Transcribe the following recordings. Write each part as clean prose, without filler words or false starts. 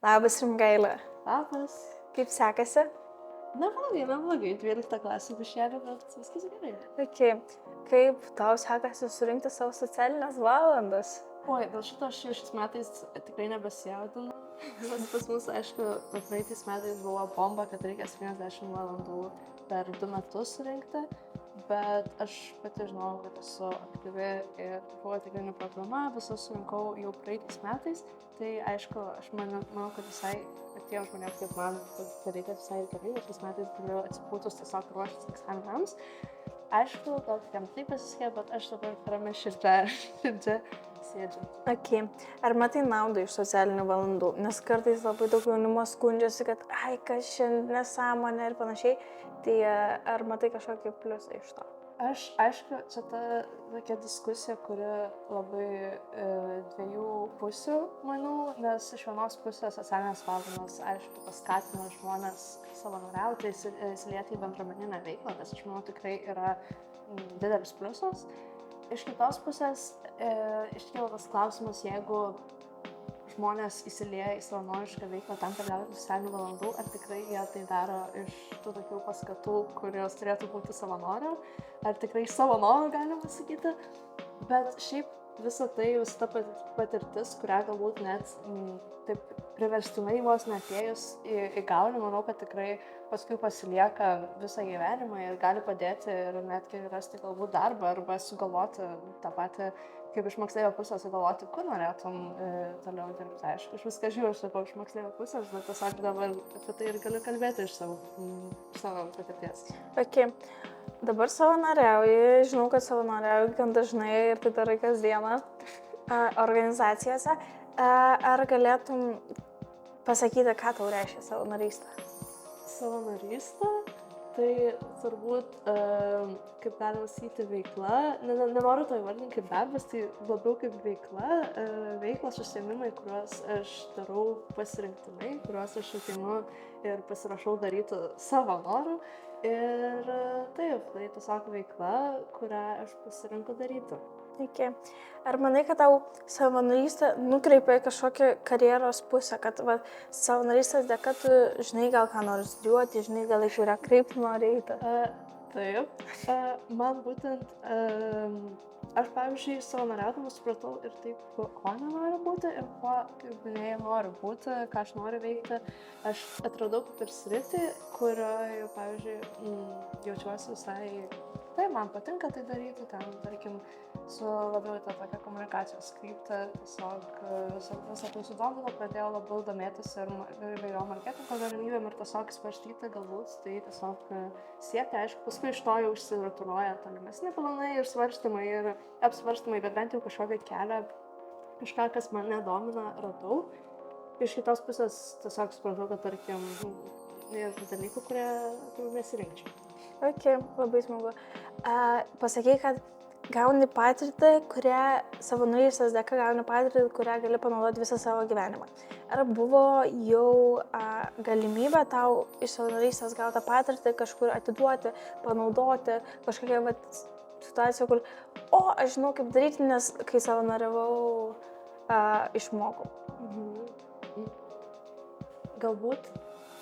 Labas, Rimgailė. Labas. Kaip sekasi? Neblogai. 12 klasė bišelė, bet viskas gerai. Okay. Kaip tau sekasi surinkti savo socialinės valandas? Oi, dėl šito aš jau šiais metais tikrai nebesijaudinu. Nes pas mus, aišku, praeitais metais buvo bomba, kad reikia 70 valandų per 2 metus surinkti. Bet aš pati žinau, kad esu aktyvi ir buvo tikrai programa, visas surinkau jau praeitais metais. Tai aišku, aš manau, kad visai atėjo žmonėms, kaip man, kad reikia visai gerai, ir šiais metais galiu atsipūtus tiesiog ruoštis egzaminams. Aišku, gal kitiem taip pasisekė, bet aš dabar ramia širdžia sėdžiu. Okay. Ar matai naudą iš socialinių valandų? Nes kartais labai daug jaunimo skundžiasi, kad kas šiandien nesąmonė ir panašiai. Tai ar matai kažkokį pliusą iš to? Aš, aišku, čia ta tokia diskusija, kuri labai dviejų pusių, manau, nes iš vienos pusės socialinės valandos, aišku, paskatina žmonės savanoriauti, įsilieti į bendruomeninę veiklą, kas, aš manau, tikrai yra didelis pliusas. Iš kitos pusės iškyla tas klausimas, jeigu žmonės įsilieja į savanorišką veiklą tam, kad gautų socialinių valandų, ar tikrai jie tai daro iš tų tokių paskatų, kurios turėtų būti savanorio, ar tikrai iš savo norų galima sakyti. Bet šiaip visa tai, visa ta patirtis, kurią galbūt net taip priverstinai vos neatėjus įgauni, manau, kad tikrai paskui pasilieka visą gyvenimą ir gali padėti ir netgi rasti galbūt darbą arba sugalvoti tą patį, kaip iš moksleivio pusės sugalvoti, kur norėtum toliau dirbti. Aišku, aš viską žiūriu, sakau, iš moksleivio pusės, bet tiesiog dabar apie tai ir galiu kalbėti iš savo patirties. Okay. Dabar savanoriauji, žinau, kad savanoriauji gan dažnai ir tai darai kasdieną organizacijose. Ar galėtum pasakyti, ką tau reiškia savanorystė? Savanorystė? Tai turbūt, kaip galima sakyti, veikla, nenoriu to įvardinti kaip darbas, tai labiau kaip veikla, veiklos užsiėmimai, kuriuos aš darau pasirinktinai, kuriuos aš ateinu ir pasirašau daryti savo norų. Ir taip, tai tiesiog veikla, kurią aš pasirinku daryti. Okay. Ar manai, kad tau savanorystė nukreipia į kažkokią karjeros pusę, kad savanorystės dėka tu žinai, gal ką nori studijuoti, žinai, gal į kurią kryptį nori eiti? Taip, man būtent, aš pavyzdžiui savanoriaudama supratau ir taip, ko nenoriu būti ir ko, kaip minėjau, noriu būti, ką aš noriu veikti. Aš atradau kaip ir sritį, kurioje, pavyzdžiui, jaučiuosi visai, tai man patinka tai daryti, ten, tarkim, su labiau tą tokią komunikacijos kryptį, tiesiog visą tai sudomino, pradėjau labiau domėtis ir įvairiom marketingo galimybėm ir tiesiog svarstyti galbūt, tai tiesiog siekti, aišku, paskui iš to jau išsirutuliuoja tolimesni planai ir svarstymai ir apsvarstymai, bet bent jau kažkokį kelią, kažką, kas mane domina, radau. Iš kitos pusės tiesiog supratau, kad tarkim, yra dalykų, kurie nesirinkčiau. Ok, labai smagu. Pasakei, kad gauni patirtį, savanorystės dėka gauni patirtį, kurią gali panaudoti visą savo gyvenimą. Ar buvo jau galimybė tau iš savanorystės gautą patirtį kažkur atiduoti, panaudoti, kažkokia situacija, kur, aš žinau, kaip daryti, nes kai savanoriavau, išmokau. Galbūt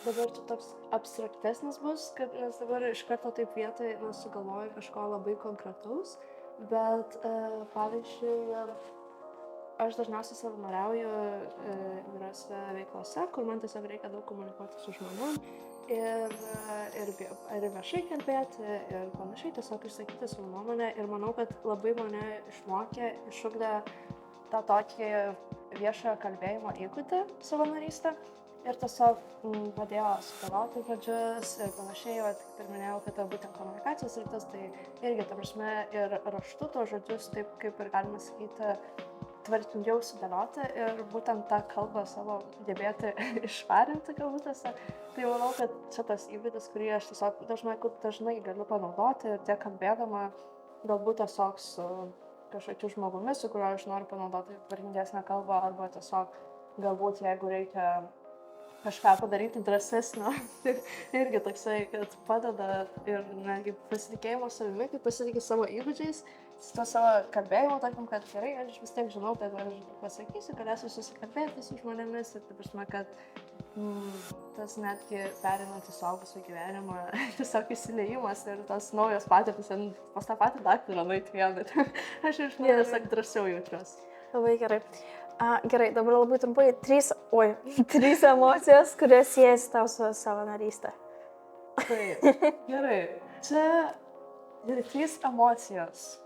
dabar čia toks abstraktesnis bus, nes dabar iš karto taip vietoj sugalvoju kažko labai konkretaus, bet pavyzdžiui, aš dažniausiai savanoriauju įvairiose veiklose, kur man tiesiog reikia daug komunikuoti su žmonėm ir viešai kalbėti ir panašiai, tiesiog išsakyti savo nuomonę ir manau, kad labai mane išugdė tą tokį viešojo kalbėjimo įgūdį savanorystę. Ir tiesiog padėjo sugalvoti žodžius ir panašiai, kaip ir minėjau, kad būtent komunikacijos sritis, tai irgi, ta prasme, ir raštu tos žodžius, taip kaip ir galima sakyti, tvarkingiau sudėlioti ir būtent tą kalbą savo gebėti išvarinti kabutėse. Tai manau, kad čia tas įgūdis, kurį aš tiesiog dažnai galiu panaudoti ir tiek kalbėdama, galbūt tiesiog su kažkokiu žmogumi, su kuriuo aš noriu panaudoti tvarkingesnę kalbą, arba tiesiog galbūt jeigu reikia kažką padaryti drąsesnio, irgi toksai, kad padeda ir netgi pasitikėjimo savimi, kai pasitikė savo įgūdžiais su to savo kalbėjimu, tarkim, kad gerai, aš vis tiek žinau, kad aš pasakysiu, galėsiu susikalbėti su žmonėmis ir taip prasme, kad tas netgi perinant į suaugusio gyvenimą, tiesiog įsileimas ir tos naujos patirtis, pas tą patį daktarą nueiti vėl, bet aš iš naujo tiesiog drąsiau jaučiuos. Labai gerai. Gerai, dabar labai trumpai, trys emocijos, kurios siejasi tau su savanorystė. Taip, gerai. Čia ir 3 emocijos.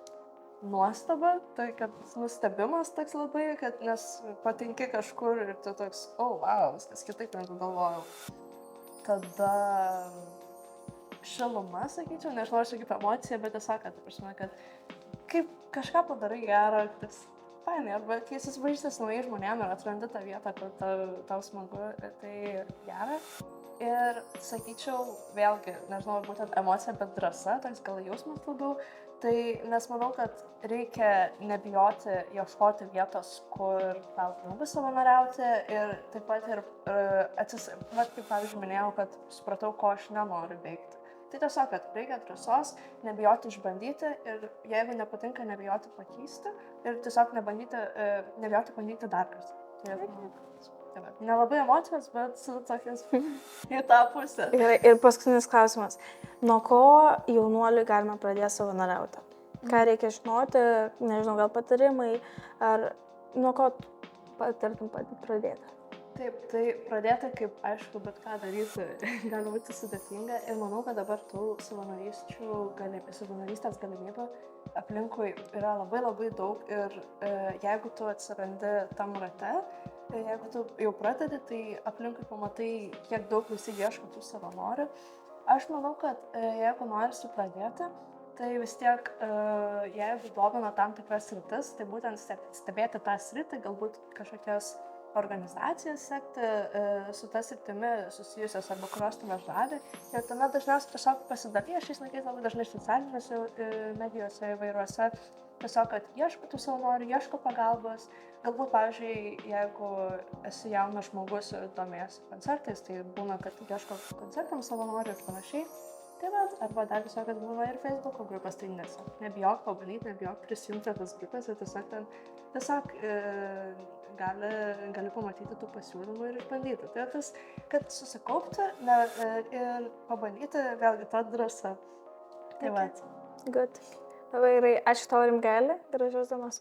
Nuostaba, tai kad nustebimas toks labai, kad nes patinki kažkur ir tu toks, wow, viskas kitaip negu galvojau. Tada šiluma, sakyčiau, nežinau, aš kaip emocija, bet tiesiog, kad kaip kažką padarai gerą, tas fainai, arba kai susipažįsti su naujais žmonėm ir atrandi tą vietą, kur tau smagu, tai gera. Ir sakyčiau, vėlgi, nežinau, būtent emocija, bet drąsa, toks gal jausmas labiau. Tai nes manau, kad reikia nebijoti ieškoti vietos, kur tau smagu savanoriauti ir taip pat ir kaip pavyzdžiui minėjau, kad supratau, ko aš nenoriu veikti. Tai tiesiog, kad reikia drąsos, nebijoti išbandyti ir jeigu nepatinka, nebijoti pakeisti ir tiesiog nebijoti bandyti dar kartą. Nelabai emocijos, bet tokias į tą pusę. Gerai, ir paskutinis klausimas. Nuo ko jaunuoliui galima pradėti savanoriauti? Ką reikia žinoti, nežinau, gal patarimai, ar nuo ko patartum pradėti? Taip, tai pradėti, kaip aišku, bet ką daryti, gali būti sudėtinga ir manau, kad dabar tų savanorystės galimybių aplinkui yra labai daug ir jeigu tu atsirandi tam rate, jeigu tu jau pradedi, tai aplinkui pamatai, kiek daug visi ieško tų savanorių. Aš manau, kad jeigu norisi pradėti, tai vis tiek, jeigu domina tam tikras sritis, tai būtent stebėti tą sritį, galbūt kažkokias organizacijas sekti su ta sritimi susijusios arba kurios tu žadi. Ir tuomet dažniausiai tiesiog pasidalyja, šiais laikais labai dažnai socialinėse medijose įvairiuose, tiesiog, kad ieško tų savanorių, ieško pagalbos. Galbūt, pavyzdžiui, jeigu esi jaunas žmogus ir domėjasi koncertais, tai būna, kad ieško koncertams savanorių ir panašiai. Tai va, arba dar tiesiog, kad būna ir Facebook'o grupės, tai nebijok pabandyti, nebijok prisijungti tas grupės ir tiesiog gali pamatyti tų pasiūlymų ir išbandyti. Tai tas, kad susikaupti ir pabandyti, vėlgi ta drąsa. Tai va. Good. Labai gerai. Ačiū tau, Rimgailė. Gražios dienos.